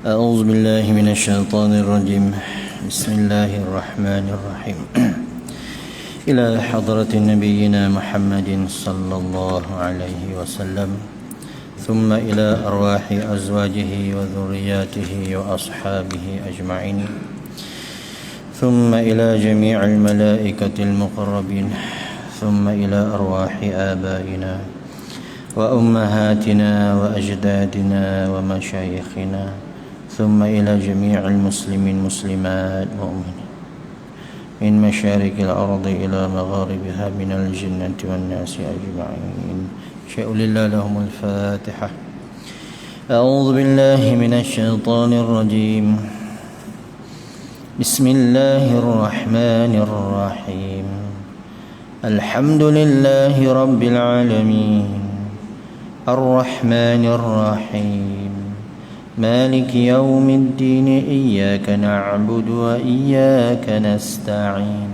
أعوذ بالله من الشيطان الرجيم. بسم الله الرحمن الرحيم. إلى حضرة نبينا محمد صلى الله عليه وسلم، ثم إلى أرواح أزواجه وذرياته وأصحابه أجمعين، ثم إلى جميع الملائكة المقربين، ثم إلى أرواح آبائنا وأمهاتنا وأجدادنا ومشايخنا، ثم إلى جميع المسلمين مسلمات مؤمنين من مشارق الأرض إلى مغاربها من الجنة والناس أجمعين. شاء لله لهم الفاتحة. أعوذ بالله من الشيطان الرجيم. بسم الله الرحمن الرحيم. الحمد لله رب العالمين الرحمن الرحيم مالك يوم الدين إياك نعبد وإياك نستعين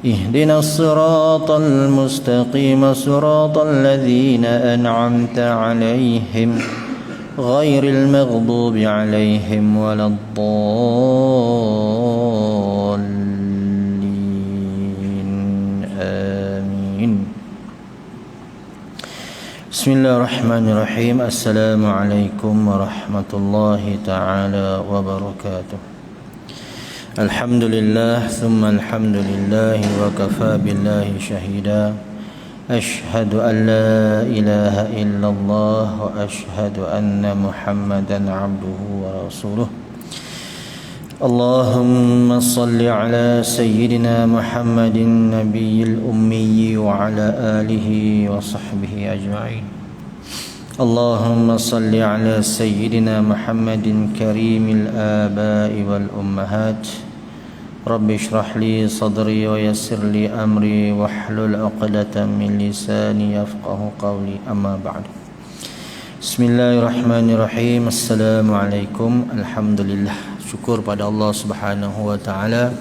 اهدنا الصراط المستقيم صراط الذين أنعمت عليهم غير المغضوب عليهم ولا الضالين آمين. Bismillahirrahmanirrahim. Assalamualaikum warahmatullahi ta'ala wabarakatuh. Alhamdulillah, thumma alhamdulillah, wa kafa billahi syahida. Ashhadu an la ilaha illallah wa ashhadu anna Muhammadan abduhu wa rasuluh. Allahumma salli ala sayyidina Muhammadin nabiyil ummi wa ala alihi wa sahbihi ajma'in. Allahumma salli ala sayyidina Muhammadin karimil aba'i wal ummahat. Rabbi shrah li sadri wa yassir li amri wahlul 'uqdatam min lisani yafqahu qawli, amma ba'du. Bismillahirrahmanirrahim. Assalamualaikum. Alhamdulillah, syukur pada Allah Subhanahu wa taala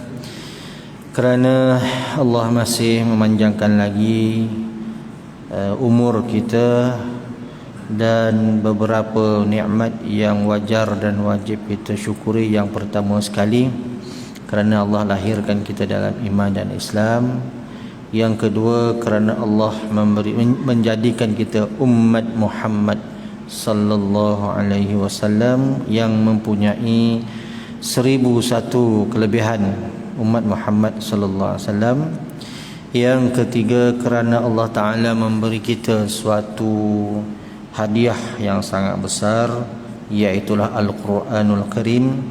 kerana Allah masih memanjangkan lagi umur kita dan beberapa nikmat yang wajar dan wajib kita syukuri. Yang pertama sekali, kerana Allah lahirkan kita dalam iman dan Islam. Yang kedua, kerana Allah menjadikan kita umat Muhammad sallallahu alaihi wasallam yang mempunyai 1001 kelebihan umat Muhammad sallallahu alaihi wasallam. Yang ketiga, kerana Allah Taala memberi kita suatu hadiah yang sangat besar, iaitu Al-Quranul Karim,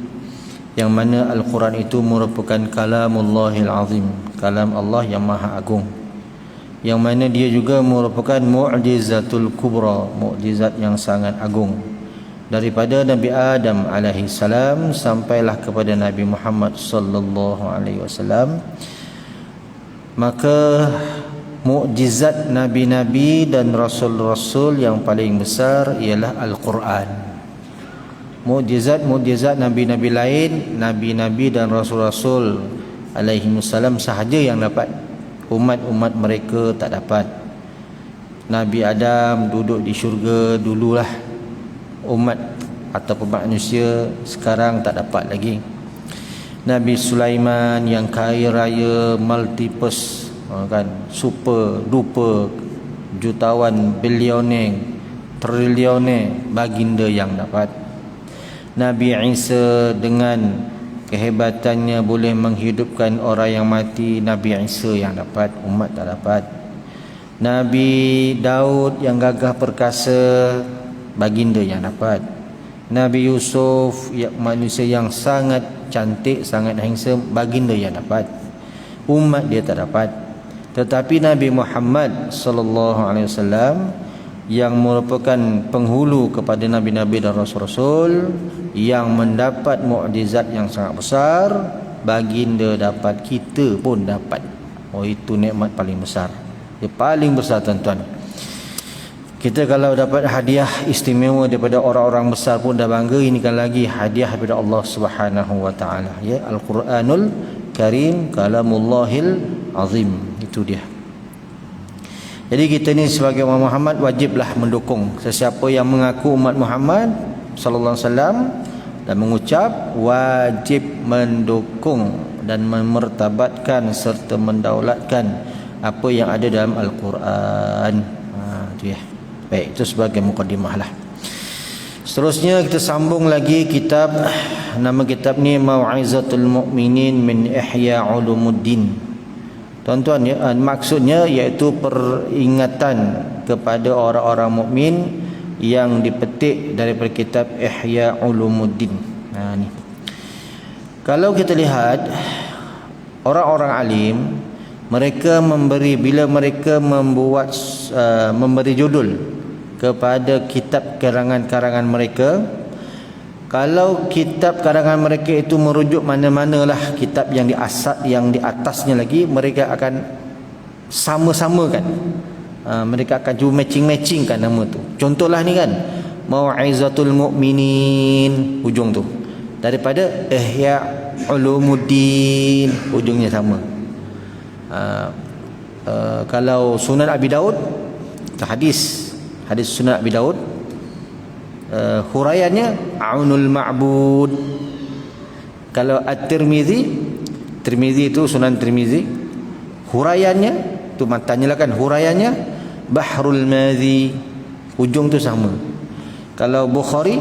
yang mana Al-Quran itu merupakan kalamullahil azim, kalam Allah yang maha agung, yang mana dia juga merupakan mu'jizatul kubra, mukjizat yang sangat agung. Daripada Nabi Adam alaihi salam sampailah kepada Nabi Muhammad sallallahu alaihi wasallam, maka mukjizat nabi-nabi dan rasul-rasul yang paling besar ialah Al-Quran. Mukjizat nabi-nabi lain, nabi-nabi dan rasul-rasul alaihi wasallam sahaja yang dapat, umat-umat mereka tak dapat. Nabi Adam duduk di syurga dululah, umat ataupun manusia sekarang tak dapat lagi. Nabi Sulaiman yang kaya raya, multipurpose, kan, super duper, jutawan, bilioner, trilioner, baginda yang dapat. Nabi Isa dengan kehebatannya boleh menghidupkan orang yang mati, Nabi Isa yang dapat, umat tak dapat. Nabi Daud yang gagah perkasa, baginda yang dapat. Nabi Yusuf, manusia yang sangat cantik, sangat handsome, baginda yang dapat. Umat dia tak dapat. Tetapi Nabi Muhammad sallallahu alaihi wasallam yang merupakan penghulu kepada nabi-nabi dan rasul-rasul yang mendapat mukjizat yang sangat besar, baginda dapat, kita pun dapat. Oh, itu nikmat paling besar. Dia paling besar, tuan-tuan. Kita kalau dapat hadiah istimewa daripada orang-orang besar pun dah bangga, ini kan lagi hadiah daripada Allah Subhanahu wa taala, ya, Al-Quranul Karim, kalamullahil azim. Itu dia. Jadi kita ni sebagai umat Muhammad wajiblah mendukung sesiapa yang mengaku umat Muhammad sallallahu alaihi wasallam, dan mengucap, wajib mendukung dan memertabatkan serta mendaulatkan apa yang ada dalam Al-Quran. Itu ya. Baik, itu sebagai mukadimah lah. Seterusnya kita sambung lagi kitab, nama kitab ni Mau'izatul Mu'minin min Ihya Ulumuddin. Tuan-tuan ya, maksudnya iaitu peringatan kepada orang-orang mukmin yang dipetik daripada kitab Ihya Ulumuddin. Ni. Kalau kita lihat orang-orang alim, mereka bila mereka memberi judul kepada kitab karangan-karangan mereka, kalau kitab karangan mereka itu merujuk mana-manalah kitab yang di atasnya lagi, mereka akan sama-samakan. Mereka akan cuba matching-matchingkan nama tu. Contohlah ni kan, Mau'izatul Mu'minin, hujung tu, daripada Ihya Ulumuddin, hujungnya sama. Kalau Sunan Abi Daud, hadis Sunan Abi Daud, huraiannya Aunul Ma'bud. Kalau At-Tirmizi itu Sunan Tirmizi, huraiannya tu matanya lah kan, huraiannya Bahrul Madhi, hujung tu sama. Kalau Bukhari,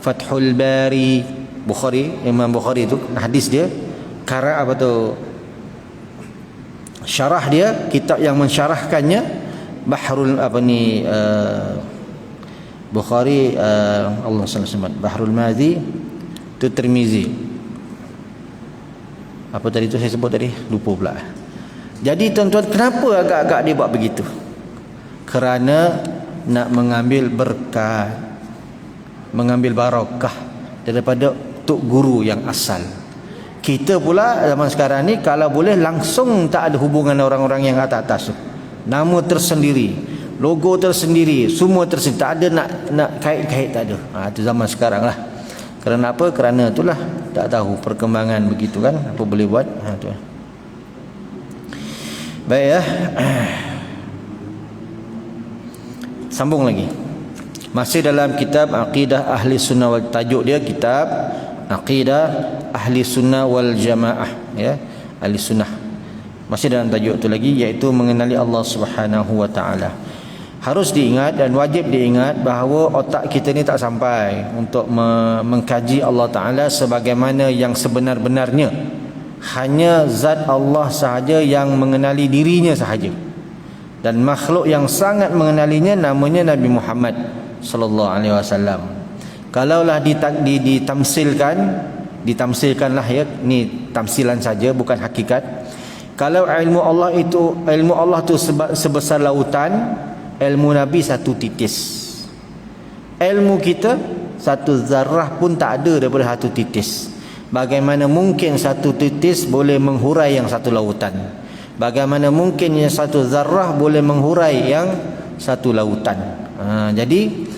Fathul Bari. Imam Bukhari tu hadis dia karang apa tu, syarah dia, kitab yang mensyarahkannya Bahrul Bukhari, Allah SWT, Bahrul Madhi tu Tirmizi. Apa tadi tu saya sebut tadi, lupa pula. Jadi tuan-tuan, kenapa agak-agak dia buat begitu? Kerana nak mengambil berkat, mengambil barakah daripada tok guru yang asal. Kita pula zaman sekarang ni kalau boleh langsung tak ada hubungan orang-orang yang atas-atas tu. Nama tersendiri, logo tersendiri, semua tersendiri, tak ada nak kait-kait, tak ada. Itu zaman sekarang lah. Kerana apa? Kerana itulah tak tahu perkembangan begitu kan, apa boleh buat. Tu. Baik ya. Sambung lagi. Masih dalam kitab Aqidah Ahli Sunnah wal, tajuk dia kitab Aqidah Ahli Sunnah wal Jamaah ya, Ahli Sunnah. Masih dalam tajuk itu lagi, iaitu mengenali Allah Subhanahu wa taala. Harus diingat dan wajib diingat bahawa otak kita ni tak sampai untuk mengkaji Allah taala sebagaimana yang sebenar-benarnya. Hanya zat Allah sahaja yang mengenali dirinya sahaja. Dan makhluk yang sangat mengenalinya namanya Nabi Muhammad sallallahu alaihi wasallam. Kalaulah ditamsilkanlah ya, ni tamsilan saja bukan hakikat. Kalau ilmu Allah tu sebesar lautan, ilmu Nabi satu titis. Ilmu kita satu zarah pun tak ada daripada satu titis. Bagaimana mungkin satu titis boleh menghurai yang satu lautan? Bagaimana mungkin yang satu zarah boleh menghurai yang satu lautan? Jadi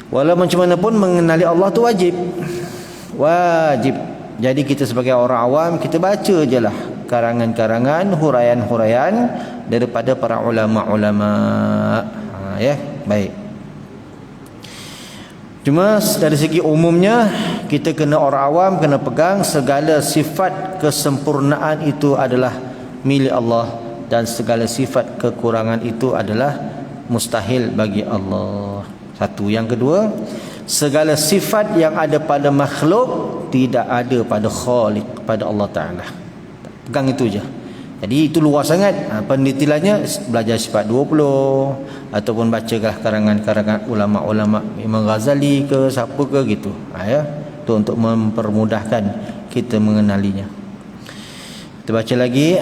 walau macam mana pun mengenali Allah tu wajib. Jadi kita sebagai orang awam, kita baca je lah karangan-karangan, huraian-huraian daripada para ulama-ulama. Ya, baik. Cuma dari segi umumnya, kita kena orang awam kena pegang segala sifat kesempurnaan itu adalah milik Allah, dan segala sifat kekurangan itu adalah mustahil bagi Allah. Satu. Yang kedua, segala sifat yang ada pada makhluk tidak ada pada Khaliq, pada Allah Ta'ala. Pegang itu je. Jadi itu luas sangat. Penelitiannya belajar sifat 20 ataupun bacalah karangan-karangan ulama-ulama, Imam Ghazali ke siapa ke gitu. Ya, itu untuk mempermudahkan kita mengenalinya. Kita baca lagi.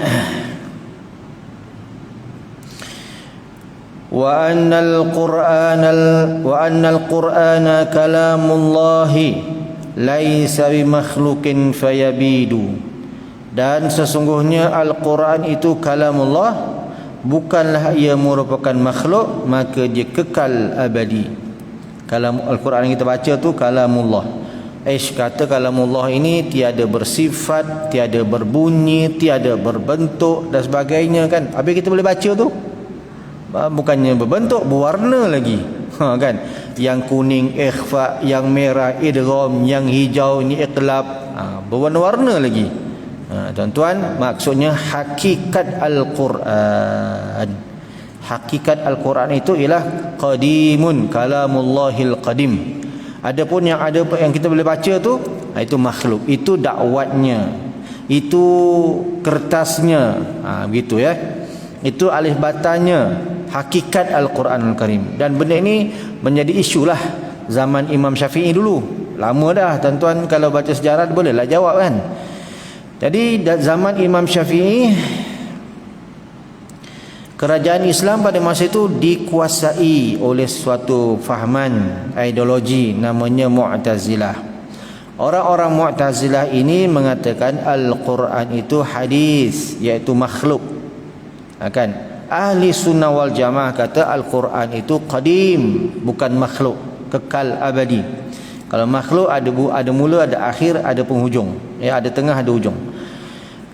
Wa annal Qur'ana kalamullahi laisa bimakhluqin fayabidu. Dan sesungguhnya Al-Quran itu kalamullah, bukanlah ia merupakan makhluk, maka dia kekal abadi. Kalam Al-Quran yang kita baca tu kalamullah. Kata kalamullah ini tiada bersifat, tiada berbunyi, tiada berbentuk dan sebagainya kan. Habis kita boleh baca tu, bukannya berbentuk, berwarna lagi. Kan? Yang kuning ikhfa, yang merah idgham, yang hijau ni iqlab, berwarna-warna lagi. Tuan-tuan, maksudnya hakikat Al-Quran. Hakikat Al-Quran itu ialah qadimun, kalamullahil qadim. Adapun yang kita boleh baca tu, itu makhluk, itu dakwatnya, itu kertasnya, begitu ya. Itu alif batanya, hakikat Al-Quranul Karim. Dan benda ini menjadi isu lah zaman Imam Syafi'i dulu. Lama dah, tuan-tuan kalau baca sejarah bolehlah jawab kan. Jadi zaman Imam Syafi'i, kerajaan Islam pada masa itu dikuasai oleh suatu fahaman ideologi namanya Mu'tazilah. Orang-orang Mu'tazilah ini mengatakan Al-Quran itu hadis, iaitu makhluk. Kan? Ahli sunnah wal jamaah kata Al-Quran itu qadim, bukan makhluk, kekal abadi. Kalau makhluk ada mula, ada akhir, ada penghujung, ya, ada tengah, ada hujung.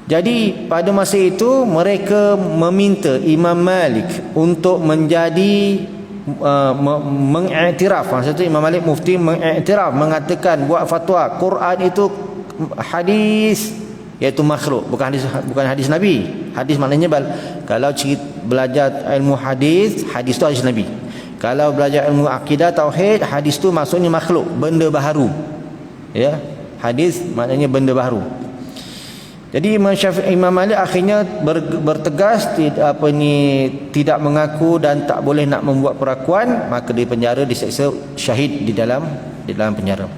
Jadi pada masa itu mereka meminta Imam Malik untuk menjadi mengiktiraf. Masa itu Imam Malik mufti mengiktiraf, mengatakan, buat fatwa Quran itu hadis, iaitu makhluk, bukan hadis Nabi. Hadis maknanya kalau belajar ilmu hadis, hadis itu hadis Nabi. Kalau belajar ilmu akidah tauhid, hadis itu maksudnya makhluk, benda baharu. Ya, hadis maknanya benda baharu. Jadi Imam Malik akhirnya bertegas tidak mengaku dan tak boleh nak membuat perakuan, maka di penjara, diseksa syahid di dalam penjara.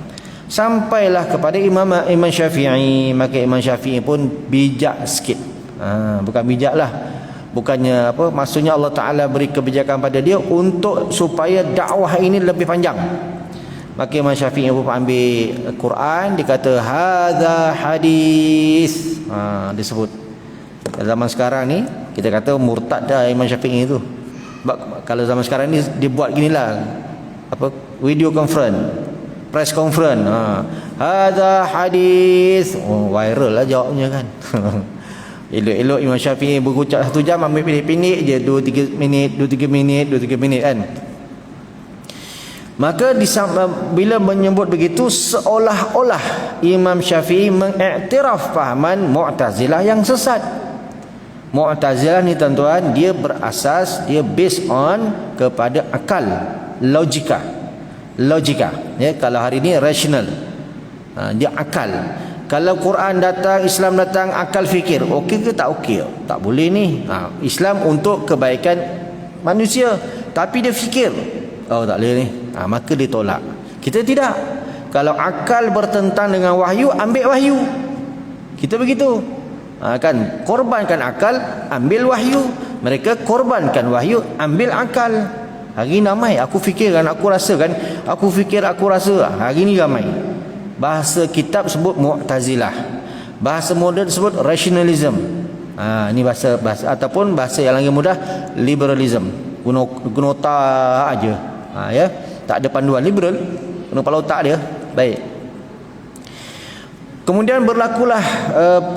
Sampailah kepada Imam Syafi'i, maka Imam Syafi'i pun bijak sikit. Bukan bijak lah, bukannya apa, maksudnya Allah Ta'ala beri kebijakan pada dia untuk supaya dakwah ini lebih panjang. Maka Imam Syafi'i pun ambil Quran, dia kata hadza hadis. Disebut. Zaman sekarang ni kita kata murtad dah Imam Syafi'i itu. Sebab kalau zaman sekarang ni dia buat ginilah, apa, video conference, press conference, hadza hadis, viral lah jawabnya kan. Elok-elok Imam Syafi'i berucap 1 jam, ambil pendek-pendek je, 2-3 minit kan. Maka bila menyebut begitu, seolah-olah Imam Syafi'i mengiktiraf fahaman Mu'tazilah yang sesat. Mu'tazilah ni tuan-tuan, dia berasas, dia based on kepada akal, logika. Ya, kalau hari ni rational, dia akal. Kalau Quran datang, Islam datang, akal fikir, okey ke tak okey? Tak boleh ni. Islam untuk kebaikan manusia, tapi dia fikir, oh tak boleh ni. Maka dia tolak. Kita tidak. Kalau akal bertentang dengan wahyu, ambil wahyu. Kita begitu. Kan, korbankan akal, ambil wahyu. Mereka korbankan wahyu, ambil akal. Hari ni ramai, aku fikirkan, aku rasakan, aku fikir, aku rasa. Hari ni ramai. Bahasa kitab sebut Mu'tazilah, bahasa moden sebut rationalism. Ini bahasa ataupun bahasa yang lagi mudah, liberalism. Guna otak aja. Ya, tak ada panduan, liberal, guna kepala otak dia. Baik. Kemudian berlakulah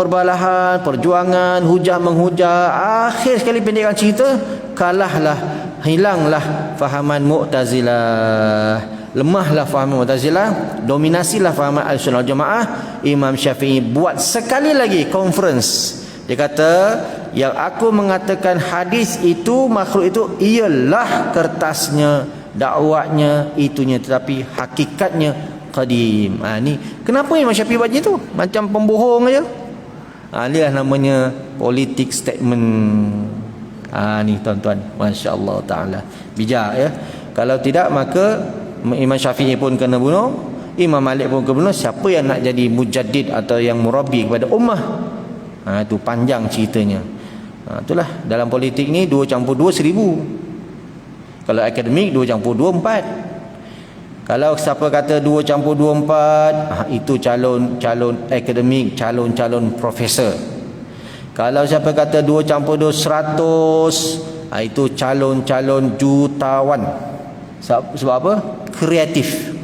perbalahan, perjuangan, hujah menghujah. Akhir sekali pendekkan cerita, kalahlah, hilanglah fahaman Mu'tazilah. Lemahlah fahaman Mu'tazilah, dominasilah fahaman Ahlussunnah wal Jamaah. Imam Syafi'i buat sekali lagi conference. Dia kata, yang aku mengatakan hadis itu, makhluk itu, ialah kertasnya, dakwatnya, itunya, tetapi hakikatnya qadim. Ni kenapa Imam Syafi'i buat itu? Macam pembohong aja. Inilah namanya politik statement. Ni tuan-tuan, masya-Allah taala, bijak ya. Kalau tidak, maka Imam Syafi'i pun kena bunuh, Imam Malik pun kena bunuh. Siapa yang nak jadi mujaddid atau yang murabbi kepada ummah? Itu panjang ceritanya. Itulah dalam politik ni 2 campur 2 1000. Kalau akademik 2 campur 2 4. Kalau siapa kata 2 campur 2 4, itu calon akademik, calon profesor. Kalau siapa kata 2 campur 2 100, itu calon jutawan. Sebab apa? Kreatif.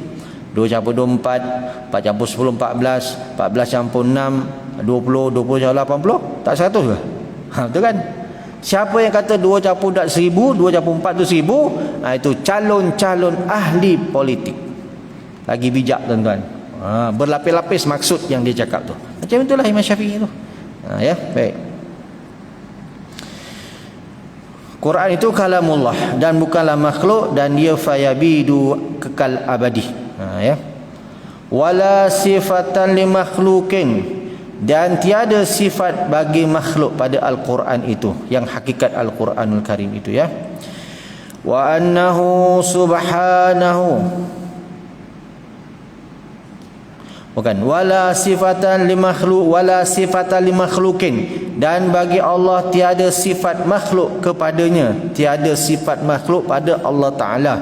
2 campur 2 4, 4 campur 10 14, 14 campur 6 20, 20 campur 80, tak 100 ke? Betul kan? Siapa yang kata 2 campur 1000, 2 campur 4 tu 1000, itu calon-calon ahli politik. Lagi bijak tuan-tuan. Berlapis-lapis maksud yang dia cakap tu. Macam itulah Imam Syafi'i tu. Ya, baik. Quran itu kalamullah dan bukanlah makhluk, dan dia fayabidu, kekal abadi. Ya. Wala sifatan li makhlukin, dan tiada sifat bagi makhluk pada Al-Quran itu, yang hakikat Al-Quranul Karim itu, ya. Wa annahu subhanahu, bukan wala sifatan li makhluk, wala sifatan li makhlukin, dan bagi Allah tiada sifat makhluk kepadanya, tiada sifat makhluk pada Allah Ta'ala,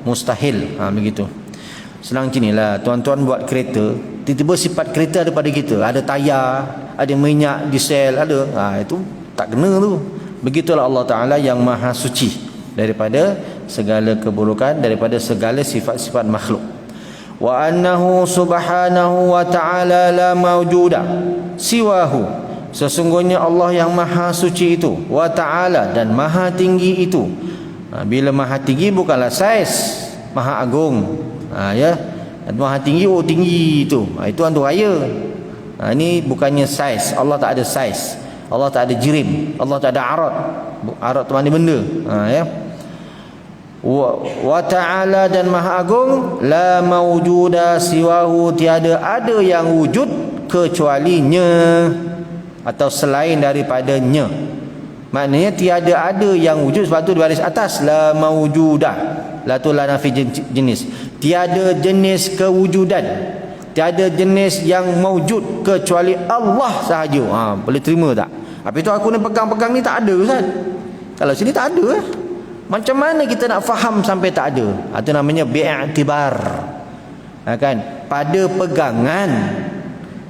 mustahil. Begitu. Senang macam inilah, tuan-tuan buat kereta, tiba-tiba sifat kereta ada pada kita, ada tayar, ada minyak diesel, ada, itu tak kena tu. Begitulah Allah Ta'ala yang maha suci daripada segala keburukan, daripada segala sifat-sifat makhluk. Wa annahu subhanahu wa ta'ala la mawjuda siwahu, sesungguhnya Allah yang maha suci itu, wa ta'ala, dan maha tinggi itu. Bila maha tinggi bukanlah saiz, maha agung. Ya, maha tinggi, tinggi itu. Itu antu raya. Ini bukannya saiz. Allah tak ada saiz. Allah tak ada jirim. Allah tak ada arat. Arat tu mana benda. Ya. Wa ta'ala, dan maha agung, la mawjuda siwahu, tiada ada yang wujud kecualinya atau selain daripadanya. Maknanya tiada ada yang wujud, sebab tu di baris atas la mawjuda, la tu la nafi jenis, tiada jenis kewujudan, tiada jenis yang mawjud kecuali Allah sahaja. Boleh terima tak? Apa itu aku ni pegang-pegang ni tak ada, Ustaz? Kalau sini tak ada, macam mana kita nak faham sampai tak ada? Itu namanya bi'iktibar. Kan? Pada pegangan,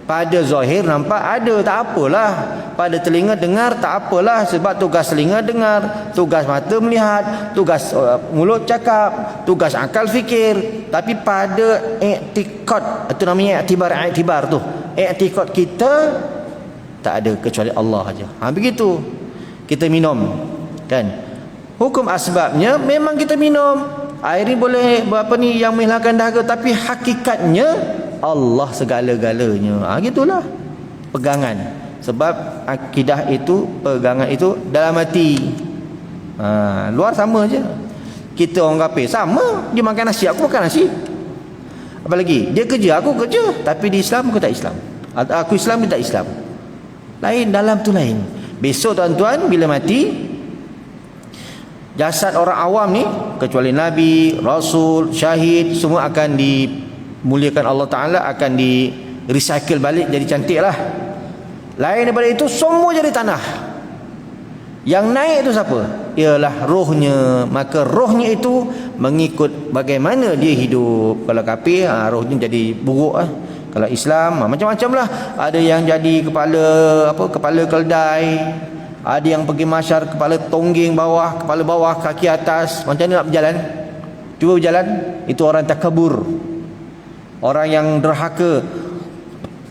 pada zahir nampak ada, tak apalah. Pada telinga dengar, tak apalah, sebab tugas telinga dengar, tugas mata melihat, tugas mulut cakap, tugas akal fikir. Tapi pada i'tikad, itu namanya iktibar tu. I'tikad kita tak ada kecuali Allah saja. Begitu. Kita minum, kan? Hukum asbabnya memang kita minum air ni boleh yang menghilangkan dahaga, tapi hakikatnya Allah segala-galanya. Gitulah pegangan. Sebab akidah itu, pegangan itu dalam hati. Luar sama je. Kita orang kafir sama, dia makan nasi, aku makan nasi. Apalagi dia kerja, aku kerja. Tapi di Islam aku tak Islam. Aku Islam, dia tak Islam. Lain, dalam tu lain. Besok tuan-tuan bila mati, jasad orang awam ni, kecuali Nabi, Rasul, Syahid, semua akan dimuliakan Allah Ta'ala, akan di recycle balik jadi cantik lah. Lain daripada itu, semua jadi tanah. Yang naik itu siapa? Ialah rohnya. Maka rohnya itu mengikut bagaimana dia hidup. Kalau kafir, rohnya jadi buruk lah. Kalau Islam, macam-macam lah. Ada yang jadi kepala keldai, ada yang pergi masyar kepala tonggeng bawah, kepala bawah, kaki atas. Macam mana nak berjalan? Cuba berjalan. Itu orang takabur, orang yang derhaka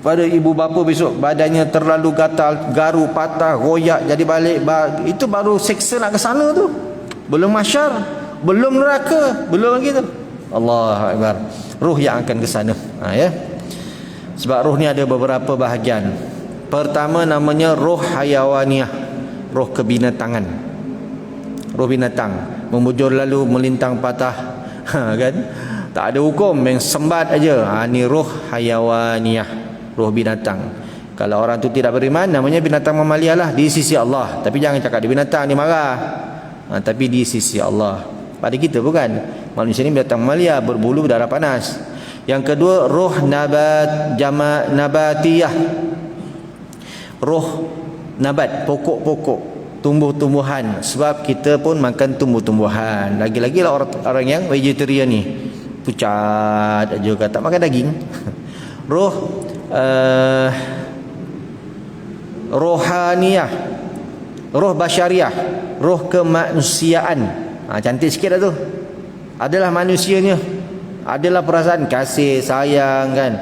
pada ibu bapa. Besok badannya terlalu gatal, garu, patah, royak, jadi balik. Itu baru seksa nak ke sana tu. Belum masyar, belum neraka, belum lagi tu. Allahu Akbar. Ruh yang akan ke sana. Ya. Sebab ruh ni ada beberapa bahagian. Pertama namanya roh hayawaniyah, roh kebinatangan. Roh binatang membujur lalu melintang patah, kan? Tak ada hukum, main sembat aja. Ni roh hayawaniyah, roh binatang. Kalau orang tu tidak beriman, namanya binatang mamalia lah di sisi Allah. Tapi jangan cakap dia binatang, dia marah. Tapi di sisi Allah. Pada kita bukan. Manusia ni binatang mamalia, berbulu, berdarah panas. Yang kedua, roh nabatiyah, roh nabat, pokok-pokok, tumbuh-tumbuhan. Sebab kita pun makan tumbuh-tumbuhan. Lagi-lagi lah orang yang vegetarian ni, pucat aja, kata makan daging. Roh rohaniyah, roh basyariah, roh kemanusiaan. Cantik sikit dah tu. Adalah manusianya, adalah perasaan kasih, sayang, kan,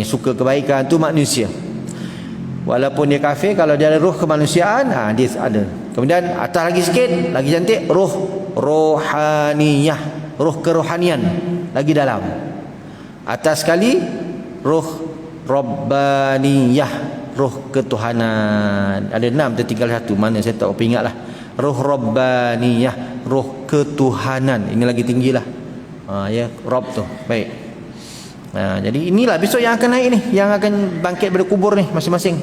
suka kebaikan, tu manusia. Walaupun dia kafir, kalau dia ada roh kemanusiaan, dia ada. Kemudian atas lagi sikit, lagi cantik, ruh rohaniyah, ruh kerohanian, lagi dalam. Atas sekali ruh rabbaniyah, ruh ketuhanan. Ada 6, tertinggal 1, mana saya tak ingat lah. Ruh rabbaniyah, ruh ketuhanan. Ini lagi tinggilah. Ya, Rabb tu. Baik. Jadi inilah besok yang akan naik ni, yang akan bangkit dari kubur ni masing-masing.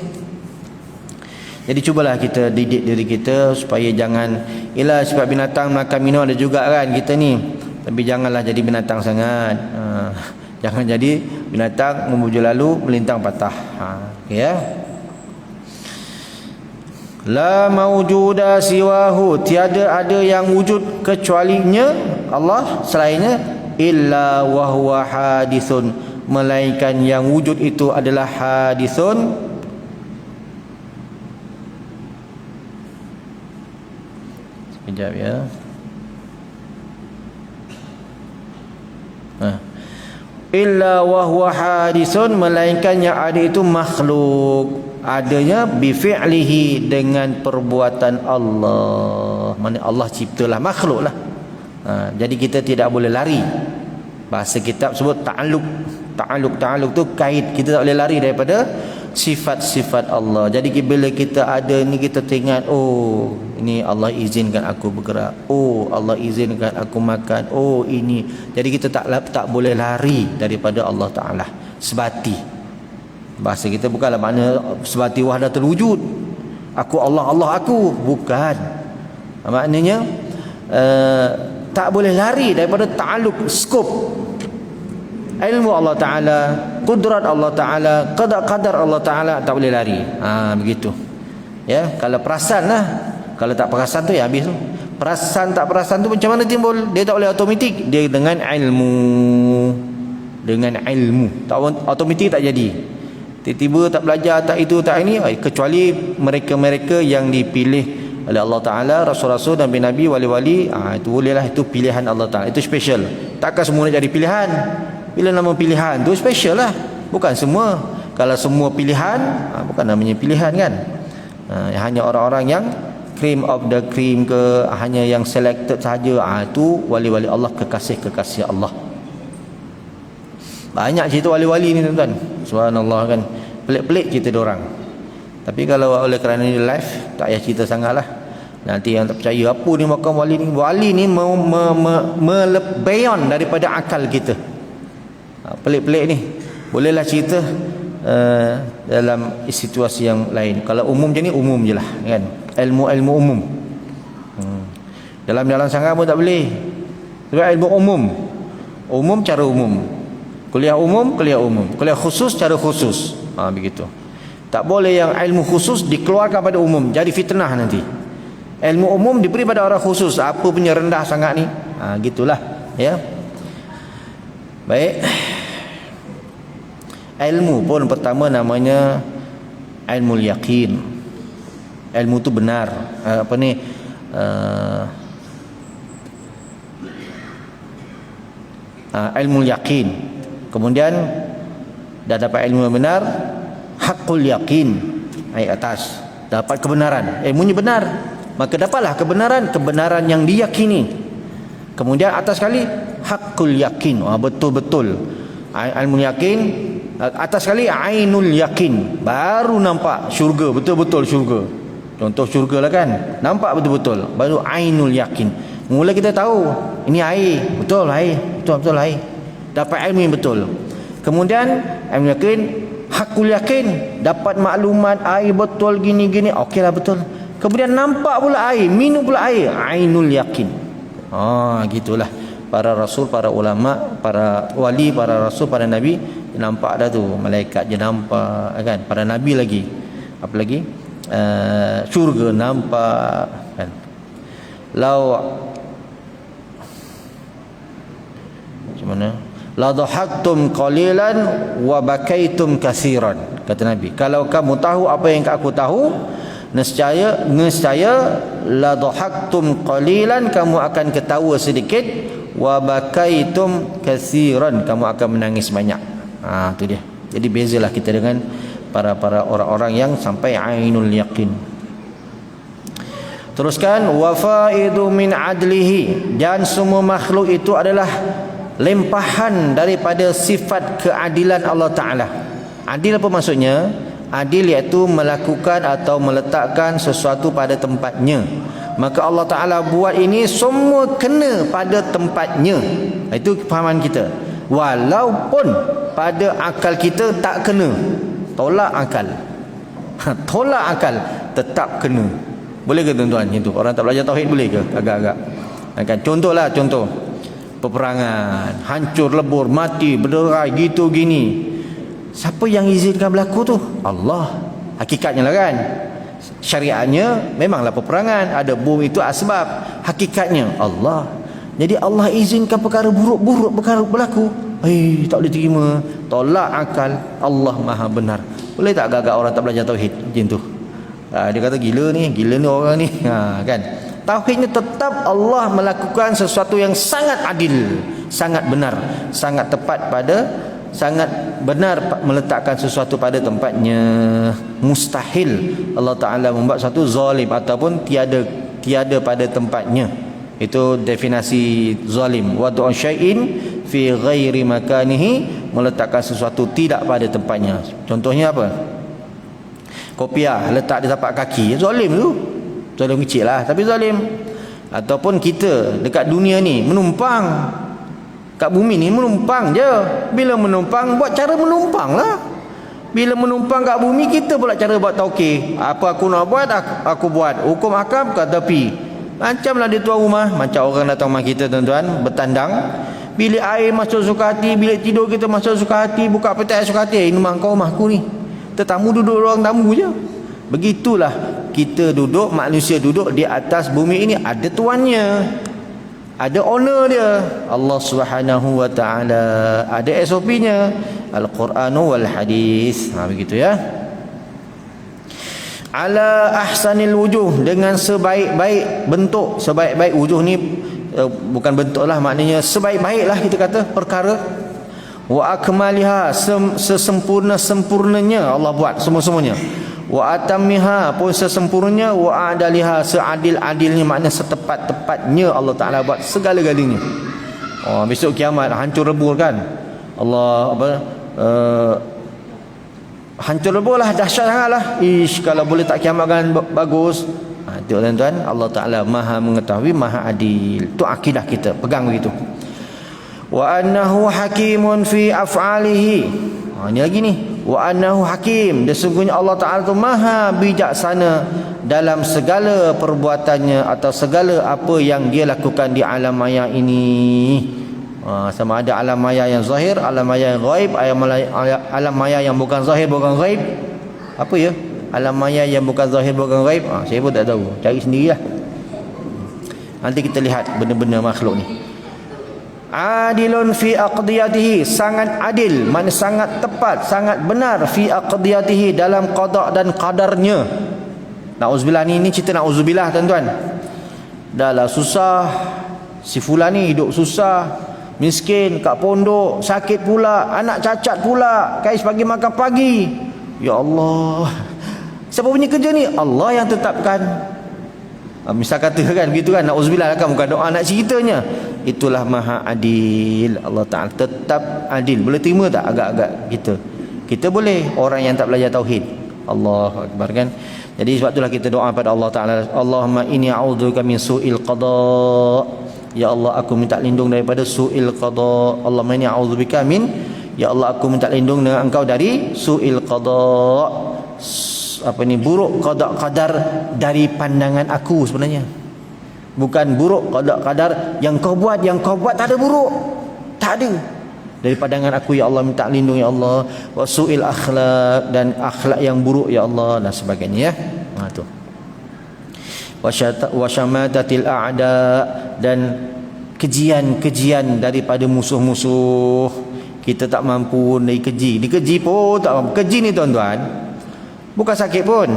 Jadi cubalah kita didik diri kita supaya jangan, ialah sebab binatang makan minum ada juga kan kita ni, tapi janganlah jadi binatang sangat. Jangan jadi binatang memuju lalu melintang patah. Ya. La maujuda siwahu, tiada ada yang wujud kecualinya Allah selainnya, illa wa huwa hadithun, melainkan yang wujud itu adalah hadithun, sekejap ya. Illa wa huwa hadithun, melainkan yang ada itu makhluk, adanya bi fi'lihi, dengan perbuatan Allah. Mana Allah ciptalah makhluk lah. Jadi kita tidak boleh lari. Bahasa kitab sebut ta'alluq. Ta'alluq tu kait. Kita tak boleh lari daripada sifat-sifat Allah. Jadi bila kita ada ni, kita teringat, oh ini Allah izinkan aku bergerak, oh Allah izinkan aku makan, oh ini. Jadi kita tak boleh lari daripada Allah Ta'ala. Sebati, bahasa kita bukanlah makna sebati wahdatul wujud, aku Allah, Allah aku, bukan. Maknanya tak boleh lari daripada ta'alluq, skop ilmu Allah Ta'ala, kudrat Allah Ta'ala, qadar Allah Ta'ala, tak boleh lari. Begitu ya. Kalau perasan lah, kalau tak perasan tu ya habis tu. Perasan tak perasan tu macam mana timbul? Dia tak boleh automatik, dia dengan ilmu. Dengan ilmu tak automatik, tak jadi. Tiba-tiba tak belajar, tak itu tak ini, kecuali mereka-mereka yang dipilih oleh Allah Ta'ala, Rasul-Rasul, Nabi-Nabi, wali-wali. Itu bolehlah, itu pilihan Allah Ta'ala, itu special. Takkan semua nak jadi pilihan. Bila nama pilihan tu special lah, bukan semua. Kalau semua pilihan, bukan namanya pilihan kan. Hanya orang-orang yang cream of the cream ke, hanya yang selected saja, itu wali-wali Allah, kekasih-kekasih Allah. Banyak cerita wali-wali ni tuan-tuan, subhanallah kan, pelik-pelik cerita diorang. Tapi kalau oleh kerana ni live, tak payah cerita sangat lah. Nanti yang tak percaya, apa ni makam wali ni? Wali ni melebihan daripada akal kita. Pelik-pelik ni, bolehlah cerita dalam situasi yang lain. Kalau umum je ni, umum je lah kan, ilmu-ilmu umum. Dalam sangat pun tak boleh, sebab ilmu umum cara umum, kuliah umum, kuliah khusus cara khusus. Begitu. Tak boleh yang ilmu khusus dikeluarkan pada umum, jadi fitnah nanti. Ilmu umum diberi pada orang khusus, apa punya rendah sangat ni. Gitulah ya. Baik. Ilmu pun pertama namanya ilmu yakin. Ilmu tu benar. Ilmu yakin. Kemudian dah dapat ilmu yang benar, hakul yakin, ayat atas, dapat kebenaran, ilmunya benar, maka dapatlah kebenaran yang diyakini. Kemudian atas sekali hakul yakin, betul-betul ilmu yakin. Atas sekali ainul yakin, baru nampak syurga, betul-betul syurga. Contoh syurga lah kan, nampak betul-betul, baru ainul yakin. Mula kita tahu ini air, betul air, dapat ilmu yang betul. Kemudian ilmu yakin, hakul yakin, dapat maklumat air betul gini-gini, okeylah betul. Kemudian nampak pula air, minum pula air, ainul yakin. Gitulah para rasul, para ulama, para wali, para rasul, para nabi, nampak dah tu, malaikat je nampak kan, para nabi lagi, apa lagi, syurga nampak kan. Macam mana? La dhahaktum qalilan wa bakaitum katsiran, kata Nabi, kalau kamu tahu apa yang aku tahu, nescaya la dhahaktum qalilan, kamu akan ketawa sedikit, wa bakaitum katsiran, kamu akan menangis banyak. Tu dia. Jadi bezalah kita dengan para orang-orang yang sampai ainul yaqin. Teruskan, wa faidu min adlihi, dan semua makhluk itu adalah lempahan daripada sifat keadilan Allah Ta'ala. Adil apa maksudnya? Adil iaitu melakukan atau meletakkan sesuatu pada tempatnya. Maka Allah Ta'ala buat ini semua kena pada tempatnya. Itu kefahaman kita. Walaupun pada akal kita tak kena, tolak akal. Tolak akal tetap kena. Boleh ke tuan-tuan? Itu orang tak belajar tauhid boleh ke? Agak-agak. Contohlah, contoh peperangan, hancur lebur, mati, berderai, gitu gini. Siapa yang izinkan berlaku tu? Allah. Hakikatnya lah kan. Syariatnya memanglah peperangan, ada bom itu asbab. Hakikatnya Allah. Jadi Allah izinkan perkara buruk-buruk perkara berlaku. Tak boleh terima. Tolak akal. Allah Maha benar. Boleh tak agak-agak orang tak belajar tauhid macam tu? Dia kata gila ni orang ni. Kan? Tauhidnya tetap Allah melakukan sesuatu yang sangat adil, sangat benar, sangat tepat pada, sangat benar meletakkan sesuatu pada tempatnya. Mustahil Allah Ta'ala membuat satu zalim ataupun tiada pada tempatnya. Itu definisi zalim. Wadu'un syai'in fi ghairi makanihi, meletakkan sesuatu tidak pada tempatnya. Contohnya apa? Kopiah letak di tapak kaki, zalim tu. Zalim kecil lah, tapi zalim. Ataupun kita dekat dunia ni menumpang kat bumi ni, menumpang je. Bila menumpang, buat cara menumpang lah. Bila menumpang kat bumi, kita pula cara buat tauqih. Apa aku nak buat, aku buat. Hukum akam kat tepi. Macamlah dia tuan rumah, macam orang datang rumah kita tuan-tuan, bertandang. Bilik air masuk suka hati, bilik tidur kita masuk suka hati, buka petai suka hati. Ini rumah kau, rumahku ni. Tetamu duduk ruang tamu je. Begitulah kita duduk, manusia duduk di atas bumi ini, ada tuannya, ada owner dia, Allah Subhanahu wa Ta'ala. Ada SOP-nya, Al-Quran wal Hadis. Begitu ya. Ala ahsanil wujuh, dengan sebaik-baik bentuk. Sebaik-baik wujuh ni bukan bentuk lah, maknanya sebaik-baik lah kita kata perkara. Wa akmaliha, sesempurna-sempurnanya Allah buat semua-semuanya. Wa atammiha, pun sesempurnanya. Wa adaliha, seadil-adilnya, makna setepat-tepatnya Allah Ta'ala buat segala-galanya. Besok kiamat hancur lebur kan, Allah hancur lebur lah, dahsyat sangat lah. Kalau boleh tak kiamat kan bagus. Tengok tuan-tuan, Allah Ta'ala Maha mengetahui, Maha adil. Itu akidah kita, pegang begitu. Wa annahu hakimun fi af'alihi. Ini lagi ni, wa annahu hakim, dan sesungguhnya Allah Ta'ala tu maha bijaksana dalam segala perbuatannya atau segala apa yang dia lakukan di alam maya ini. Sama ada alam maya yang zahir, alam maya yang ghaib, alam maya yang bukan zahir bukan ghaib. Apa ya? Alam maya yang bukan zahir bukan ghaib. Saya pun tak tahu, cari sendirilah. Nanti kita lihat benda-benda makhluk ni. Adilun fi aqdiyatihi, sangat adil, maknanya sangat tepat, sangat benar, fi aqdiyatihi, dalam qada dan qadarnya. Nauzubillah, ni cerita nauzubillah tuan-tuan. Dah lah susah, si fulan ni hidup susah, miskin, kat pondok, sakit pula, anak cacat pula, kais pagi makan pagi. Ya Allah, siapa punya kerja ni? Allah yang tetapkan. Misal kata kan begitu kan, nauzubillah kan, bukan doa nak ceritanya. Itulah Maha adil. Allah Ta'ala tetap adil. Boleh terima tak agak-agak kita boleh, orang yang tak belajar tauhid. Allahu Akbar kan. Jadi sebab itulah kita doa pada Allah Ta'ala, Allahumma inni a'udzubika min su'il qada. Ya Allah, aku minta lindung daripada su'il qada. Allahumma inni a'udzubika min, ya Allah, aku minta lindung dengan engkau dari su'il qada. Buruk qada qadar dari pandangan aku sebenarnya. Bukan buruk qada qadar yang kau buat tak ada buruk, tak ada. Dari pandangan aku ya Allah, minta lindung ya Allah. Wa su'il akhlak, dan akhlak yang buruk ya Allah, dan sebagainya ya. Tu. Wa syamatatil a'da, dan kejian-kejian daripada musuh-musuh. Kita tak mampu dikeji pun tak mampu. Keji ni tuan-tuan bukan sakit pun,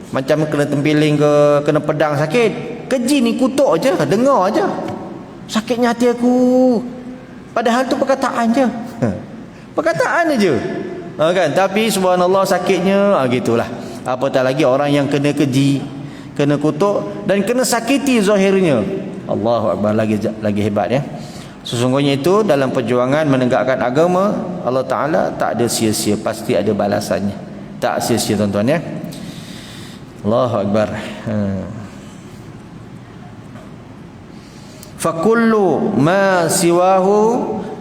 macam kena tempiling ke, kena pedang sakit. Keji ni kutuk je, dengar je, sakitnya hati aku. Padahal tu perkataan je, perkataan je kan. Tapi subhanallah sakitnya, gitulah. Apatah lagi orang yang kena keji kena kutuk dan kena sakiti zahirnya. Allahu akbar, lagi hebat ya. Sesungguhnya itu dalam perjuangan menegakkan agama Allah Taala tak ada sia-sia, pasti ada balasannya. Tak sia-sia tuan-tuan ya. Allahu akbar. Fakullu ma siwahu,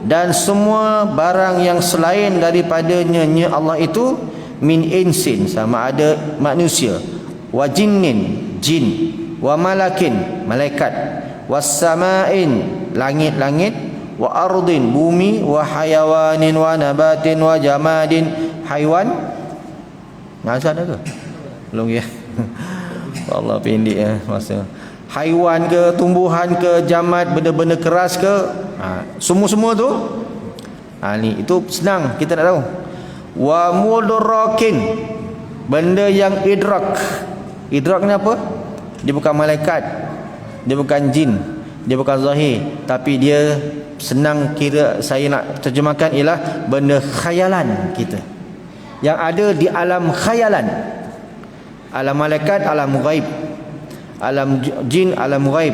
dan semua barang yang selain daripadanya Allah itu, min insin, sama ada manusia, wa jinnin, jin, wa malakin, malaikat, was samain, langit-langit, wa ardin, bumi, wa hayawanin, wa nabatin, wa jamadin, haiwan. Ngasal ada ke? Belum ya. Allah pendek ya masa. Haiwan ke, tumbuhan ke, jamad, benda-benda keras ke, semua-semua tu ni itu senang kita nak tahu. Wa mudrakin, benda yang idrak. Idrak ni apa? Dia bukan malaikat, dia bukan jin, dia bukan zahir, tapi dia senang kira saya nak terjemahkan ialah benda khayalan kita yang ada di alam khayalan. Alam malaikat alam ghaib, alam jin alam ghaib,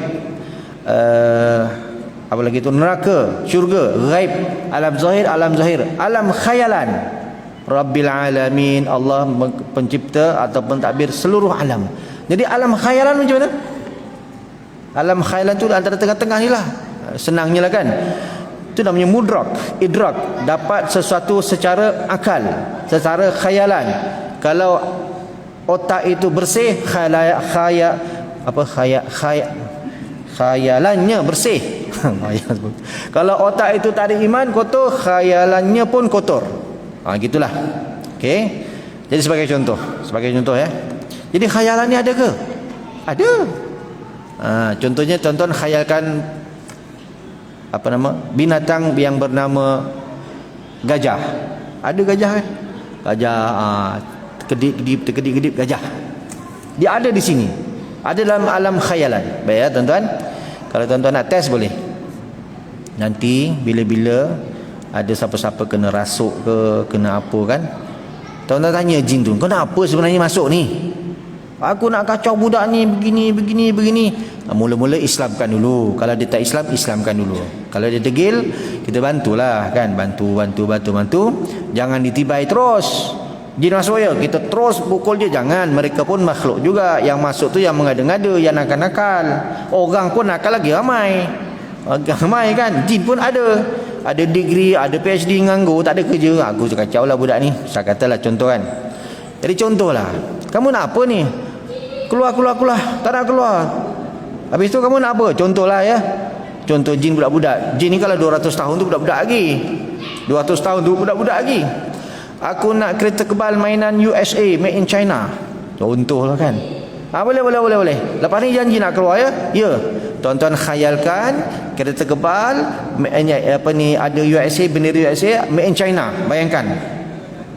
apa lagi tu, neraka, syurga ghaib, alam zahir alam zahir, alam khayalan. Rabbil alamin, Allah pencipta ataupun takbir seluruh alam. Jadi alam khayalan macam mana? Alam khayalan tu antara tengah-tengah ni lah, senangnya lah kan. Itu namanya mudrak, idrak, dapat sesuatu secara akal, secara khayalan. Kalau otak itu bersih, khayalannya bersih. Kalau otak itu tak ada iman, kotor, khayalannya pun kotor. Gitulah. Okey. Jadi sebagai contoh ya. Jadi khayalan ni ada ke? Ada. Contohnya tonton khayalkan binatang yang bernama gajah. Ada gajah kan? Gajah terkedip gajah. Dia ada di sini. Ada dalam alam khayalan. Baik ya tuan-tuan. Kalau tuan-tuan nak test boleh. Nanti bila-bila ada siapa-siapa kena rasuk ke, kena apa kan, tuan-tuan tanya jin tu, kenapa sebenarnya masuk ni? Aku nak kacau budak ni begini. Mula-mula Islamkan dulu. Kalau dia tak Islam, Islamkan dulu. Kalau dia degil, kita bantulah kan. Bantu. Jangan ditibai terus. Jin masuk ya, kita terus pukul dia. Jangan. Mereka pun makhluk juga. Yang masuk tu yang mengada-ngada, yang nakal-nakal. Orang pun nakal lagi ramai. Ramai kan. Jin pun ada. Ada degree, ada PhD, nganggur, tak ada kerja. Aku kacau lah budak ni. Saya katalah contoh kan. Jadi contohlah. Kamu nak apa ni? Keluar. Tak nak keluar. Habis tu kamu nak apa? Contohlah ya. Contoh jin budak-budak. Jin ni kalau 200 tahun tu budak-budak lagi. 200 tahun tu budak-budak lagi. Aku nak kereta kebal mainan USA, made in China. Contohlah kan. Boleh. Lepas ni janji nak keluar ya? Ya. Tuan-tuan khayalkan kereta kebal ada USA, bendera USA, made in China. Bayangkan.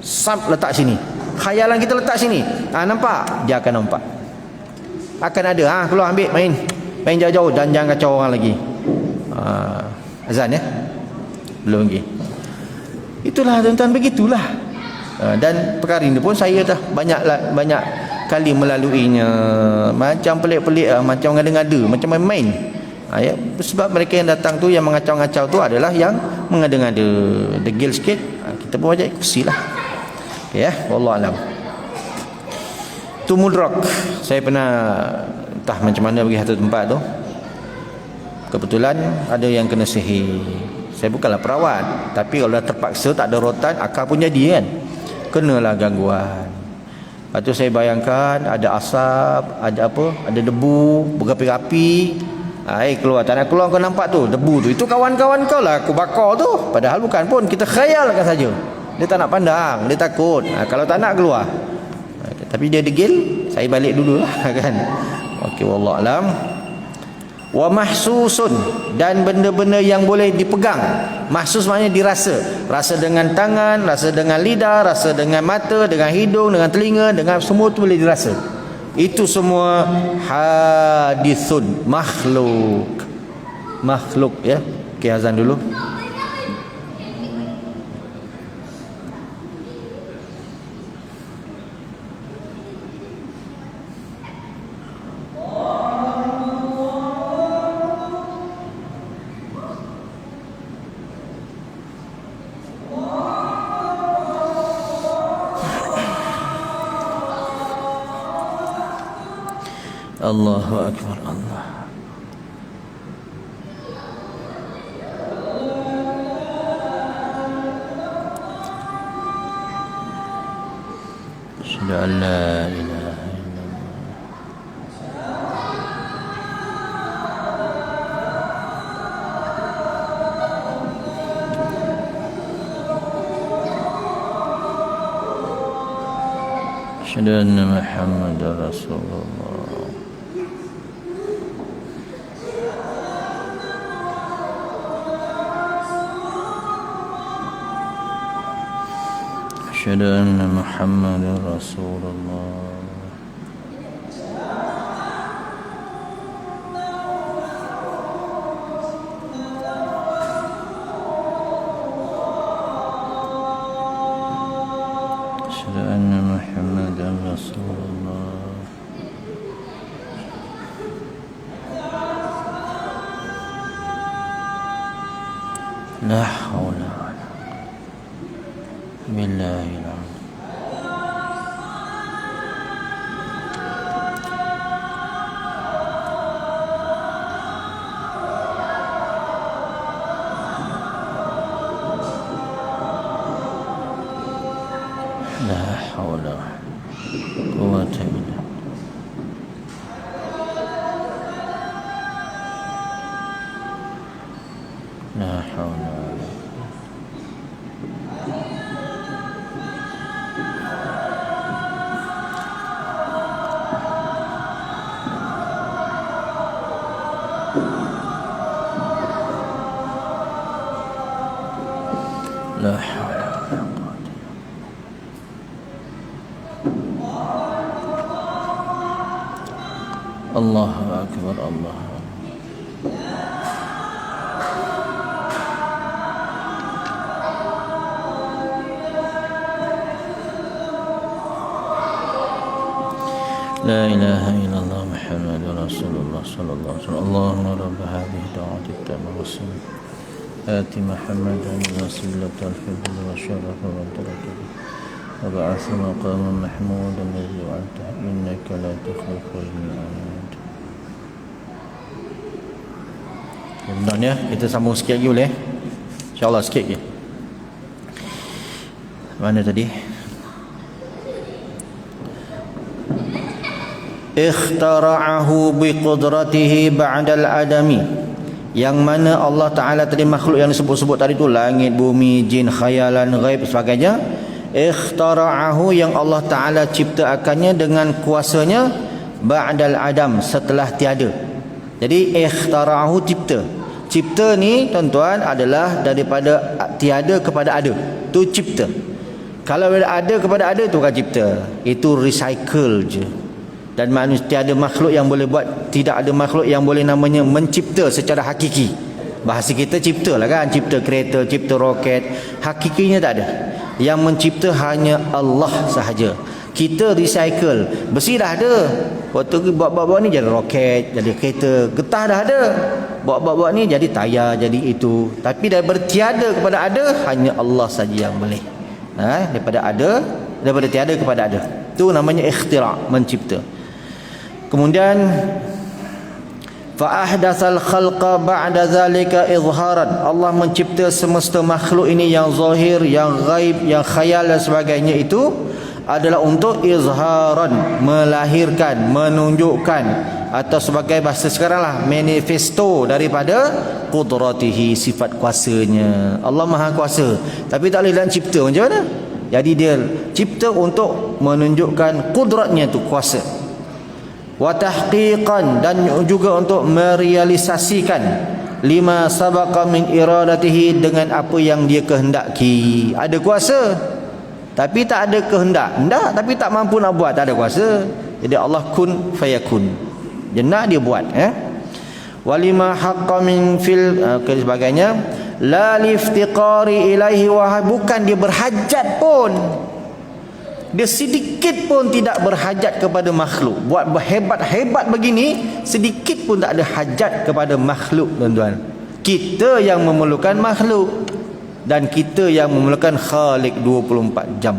Sub letak sini. Khayalan kita letak sini. Nampak? Dia akan nampak. Akan ada. Keluar ambil main jauh-jauh dan jangan kacau orang lagi. Azan ya? Belum lagi. Itulah tuan-tuan, begitulah. Dan perkara ini pun saya dah banyak kali melaluinya. Macam pelik-pelik, macam ngada-ngada, macam main-main. Ya, sebab mereka yang datang tu, yang mengacau-ngacau tu adalah yang mengada-ngada, degil sikit. Kita pun wajib ikusilah. Ya, wallahualam. Tu mudrak. Saya pernah entah macam mana pergi satu tempat tu. Kebetulan ada yang kena sihir. Saya bukanlah perawat, tapi kalau dah terpaksa tak ada rotan, akal pun jadi kan. Kenalah gangguan. Lepas tu saya bayangkan ada asap, ada apa? Ada debu berapi-api. Keluar, tak nak keluar, kau nampak tu debu tu. Itu kawan-kawan kau lah aku bakar tu. Padahal bukan pun, kita khayalkan saja. Dia tak nak pandang, dia takut. Kalau tak nak keluar. Tapi dia degil, saya balik dulu lah kan. Okey, wallahualam. Wa mahsusun, dan benda-benda yang boleh dipegang. Mahsus maknanya dirasa. Rasa dengan tangan, rasa dengan lidah, rasa dengan mata, dengan hidung, dengan telinga, dengan semua tu boleh dirasa. Itu semua hadithun, makhluk ya. Okey, azan dulu. Allahu akbar. Allah. Asyhadu an la ilaha illallah. Asyhadu anna Muhammadar Rasulullah. Asyhadu anna Muhammadar Rasulullah. Asyhadu anna Muhammadar Rasulullah. La haula wala billahi la haula quwwata illa la haula la haula wala quwwata. Allahu akbar. Allah. La ilaha illallah Muhammadur Rasulullah sallallahu alaihi wasallam. Allahumma rabb hadhihi da'wati at-tammah was-salam. Ati Muhammadan wasilatal fadl wa syaraf wa barakatuh. Wa ba'ath maqaman mahmudan alladhi wa'ata innaka la tukhliful mi'ad. Sebenarnya kita sambung sikit lagi boleh? InsyaAllah sikit lagi. Mana tadi? Ikhtara'ahu biqudratihi ba'dal adami. Yang mana Allah Ta'ala tadi makhluk yang disebut-sebut tadi tu, langit, bumi, jin, khayalan, ghaib sebagainya, ikhtara'ahu yang Allah Ta'ala ciptakannya dengan kuasanya ba'dal adam, setelah tiada. Jadi ikhtara'ahu cipta. Cipta ni tuan-tuan adalah daripada tiada kepada ada. Tu cipta. Kalau ada kepada ada tu kan cipta. Itu recycle je. Dan manusia tiada makhluk yang boleh buat, tidak ada makhluk yang boleh namanya mencipta secara hakiki. Bahasa kita cipta lah kan, cipta kereta, cipta roket. Hakikinya tak ada. Yang mencipta hanya Allah sahaja. Kita recycle. Besi dah ada, waktu buat-buat ni jadi roket, jadi kereta. Getah dah ada, buat-buat ni jadi tayar, jadi itu. Tapi daripada tiada kepada ada, hanya Allah saja yang boleh. Daripada tiada kepada ada, itu namanya ikhtira', mencipta. Kemudian fa ahdatsal khalqa ba'da zalika izharan. Allah mencipta semesta makhluk ini yang zahir, yang ghaib, yang khayal dan sebagainya itu adalah untuk izharan, melahirkan, menunjukkan, atau sebagai bahasa sekarang lah, manifesto daripada qudratihi, sifat kuasanya. Allah Maha Kuasa, tapi tak boleh dalam cipta macam mana? Jadi dia cipta untuk menunjukkan kudratnya tu, kuasa. Wa tahqiqan, dan juga untuk merealisasikan lima sabaqa min iradatihi, dengan apa yang dia kehendaki. Ada kuasa tapi tak ada kehendak, tapi tak mampu nak buat, tak ada kuasa. Jadi Allah kun fayakun, dia nak dia buat. Walima haqqa min fil sebagainya, la liftiqari ilaihi, wa bukan dia berhajat pun, dia sedikit pun tidak berhajat kepada makhluk. Buat berhebat-hebat begini, sedikit pun tak ada hajat kepada makhluk, tuan-tuan. Kita yang memerlukan makhluk, dan kita yang memerlukan Khalik 24 jam.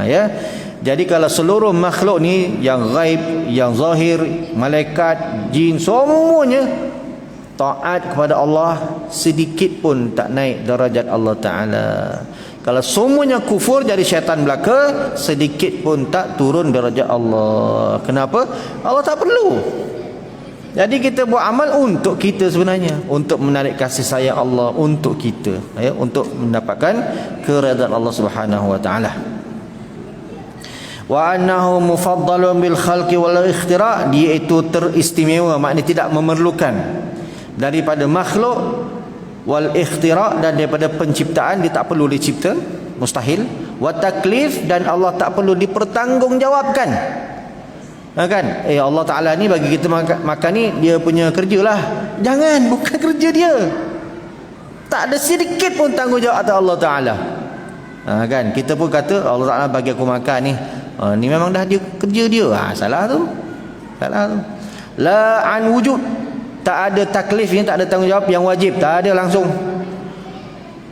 Ya. Jadi kalau seluruh makhluk ni, yang ghaib, yang zahir, malaikat, jin, semuanya taat kepada Allah, sedikit pun tak naik darajat Allah Ta'ala. Kalau semuanya kufur jadi syaitan belaka, sedikit pun tak turun darajat Allah. Kenapa? Allah tak perlu. Jadi kita buat amal untuk kita sebenarnya, untuk menarik kasih sayang Allah untuk kita, ya, untuk mendapatkan keredaan Allah Subhanahu wa taala. Wa annahu mufaddalun bil khalqi wal ikhtira', dia itu teristimewa, maknanya tidak memerlukan daripada makhluk, wal ikhtira', dan daripada penciptaan, dia tak perlu dicipta, mustahil. Wa taklif, dan Allah tak perlu dipertanggungjawabkan. Kan? Allah Ta'ala ni bagi kita makan ni, dia punya kerja lah. Jangan, bukan kerja dia. Tak ada sedikit pun tanggungjawab atas Allah Ta'ala. Kan? Kita pun kata Allah Ta'ala bagi aku makan ni, ni memang dah dia kerja dia. Salah tu. Salah tu. La an wujud, tak ada taklif yang, tak ada tanggungjawab yang wajib, tak ada langsung.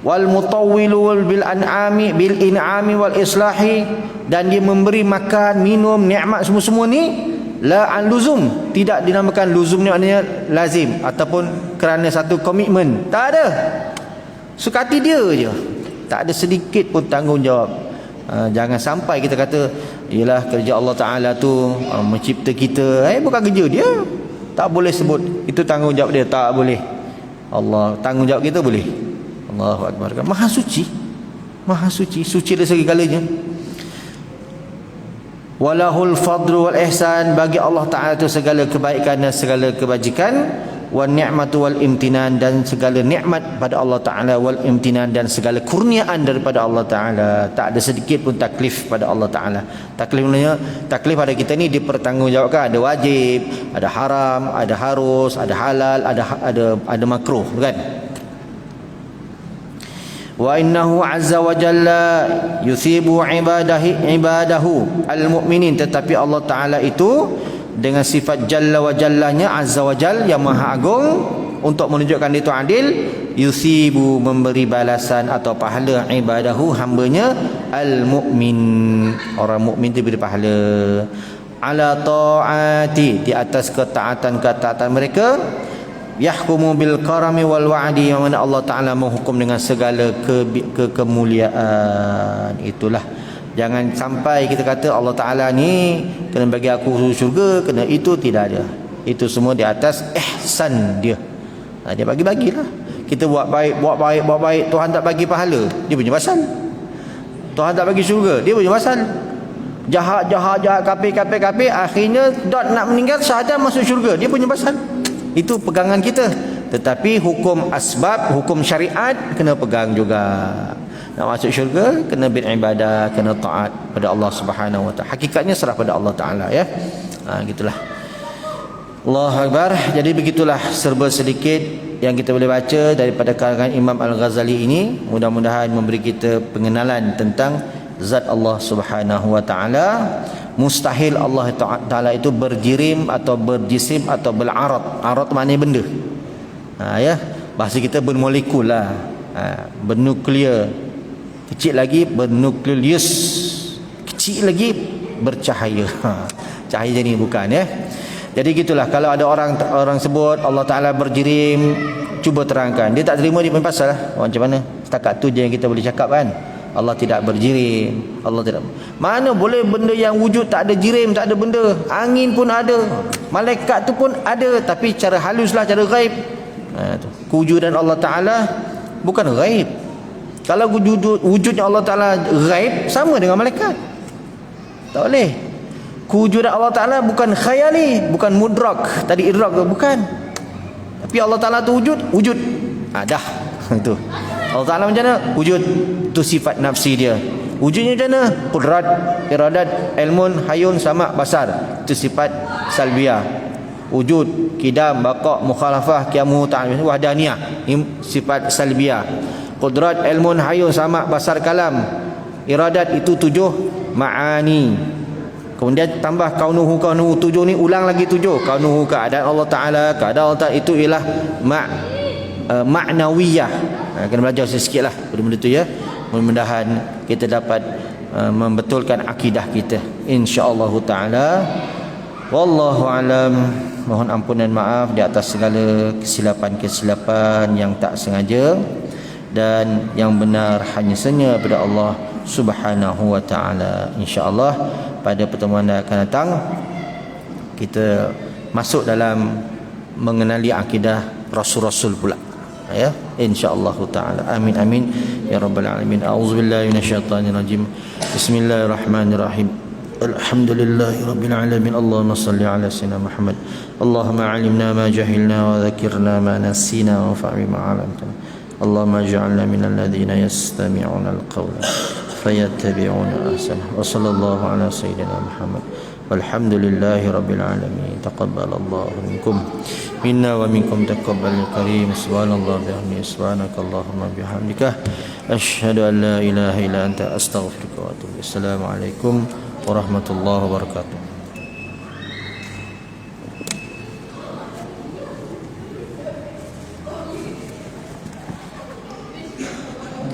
Wal mutawwilu bil an'ami bil in'ami wal islahi, dan dia memberi makan, minum, nikmat semua-semua ni la an luzum, tidak dinamakan luzum ni maknanya lazim ataupun kerana satu komitmen, tak ada. Suka hati dia je, tak ada sedikit pun tanggungjawab. Jangan sampai kita kata ialah kerja Allah Ta'ala tu mencipta kita, bukan kerja dia. Tak boleh sebut itu tanggungjawab dia, tak boleh. Allah tanggungjawab kita boleh. Allahu Akbar. Maha suci, maha suci, suci dari segalanya. Walahul fadlu wal ihsan, bagi Allah Ta'ala itu segala kebaikan dan segala kebajikan. Wan ni'matu wal imtinan, dan segala nikmat pada Allah Ta'ala, wal imtinan, dan segala kurniaan daripada Allah Ta'ala. Tak ada sedikit pun taklif pada Allah Ta'ala. Taklif maknanya, taklif pada kita ni dipertanggungjawabkan, ada wajib, ada haram, ada harus, ada halal, ada makruh, kan? Wa innahu azza wa jalla yusibu ibadahu al-mu'minin, tetapi Allah Ta'ala itu dengan sifat jalla wa jallanya, azza wa jal, yang maha agung, untuk menunjukkan itu adil, yusibu, memberi balasan atau pahala, ibadahu, hambanya, al-mu'min, orang mukmin itu beri pahala, ala ta'ati, di atas ketaatan mereka, yahkumu bil karami wal wa'di, yang mana Allah Ta'ala menghukum dengan segala kemuliaan. Itulah, jangan sampai kita kata Allah Ta'ala ni kena bagi aku syurga, kena itu, tidak ada. Itu semua di atas ihsan dia. Dia bagi-bagilah. Kita buat baik, Tuhan tak bagi pahala, dia punya pasal. Tuhan tak bagi syurga, dia punya pasal. Jahat, kafir, akhirnya dot nak meninggal, syahadah masuk syurga, dia punya pasal. Itu pegangan kita. Tetapi hukum asbab, hukum syariat kena pegang juga. Nak masuk syurga kena beribadah, kena taat pada Allah Subhanahu wa taala. Hakikatnya serah pada Allah Taala, ya. Gitulah. Allahu Akbar. Jadi begitulah serba sedikit yang kita boleh baca daripada karangan Imam Al-Ghazali ini. Mudah-mudahan memberi kita pengenalan tentang zat Allah Subhanahu wa taala. Mustahil Allah Ta'ala itu berjirim atau berjisim atau ber'arad. Arad maknanya benda, ya. Bahasa kita bermolekul lah, bernuklear, kecil lagi bernukleus, kecil lagi bercahaya. Cahaya ni bukan, ya. Jadi gitulah, kalau ada orang sebut Allah Ta'ala berjirim, cuba terangkan. Dia tak terima, dia pun pasal lah. Macam mana? Setakat tu je yang kita boleh cakap, kan. Allah tidak berjirim, Allah tidak. Mana boleh benda yang wujud tak ada jirim, tak ada benda. Angin pun ada, malaikat tu pun ada, tapi cara haluslah, cara gaib. Kewujudan Allah Ta'ala bukan gaib. Kalau wujudnya Allah Ta'ala gaib, sama dengan malaikat, tak boleh. Kewujudan Allah Ta'ala bukan khayali, bukan mudrak, tadi idrak, bukan. Tapi Allah Ta'ala tu wujud. Dah itu. Allah Ta'ala macam mana? Wujud. Itu sifat nafsi dia. Wujudnya macam mana? Qudrat, iradat, ilmun, hayun, sama, basar. Itu sifat salbiyah. Wujud, kidam, baqa', mukhalafah, qiyamu, ta'ala, wahdaniyah. Ini sifat salbiyah. Qudrat, ilmun, hayun, sama, basar, kalam. Iradat itu 7 ma'ani. Kemudian tambah kaunuhu 7 ni, ulang lagi 7. Kaunuhu, keadaan Allah Ta'ala itu ialah ma'nawiyah. Kena belajar sikit lah benda-benda tu, ya. Mudah-mudahan kita dapat membetulkan akidah kita, insya-Allah taala. Wallahu alam. Mohon ampunan maaf di atas segala kesilapan-kesilapan yang tak sengaja, dan yang benar hanya saja pada Allah Subhanahu wa taala. Insya-Allah pada pertemuan yang akan datang kita masuk dalam mengenali akidah rasul-rasul pula, ya, insya-Allah taala. Amin amin ya rabbal alamin. A'udzubillahi minasyaitonir rajim. Bismillahirrahmanirrahim. Alhamdulillahi rabbil alamin. Allahumma salli ala sayyidina Muhammad. Allahumma 'allimna ma jahilna wa dzakirna ma nasina wa fa'alna ma 'allamtana. Allahumma ij'alna minal ladzina yastami'una al-qawla fayattabi'una ahsana. Wa sallallahu ala sayyidina Muhammad. Walhamdulillahi rabbil alamin. Taqabbalallahu minkum minna wa minkum taqabbalal karim. Subhanallah bihamdihi, subhanakallahumma bihamdika, asyhadu an la ilaha illa anta, astaghfiruka wa atubu. Assalamualaikum warahmatullahi wabarakatuh.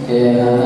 Okay.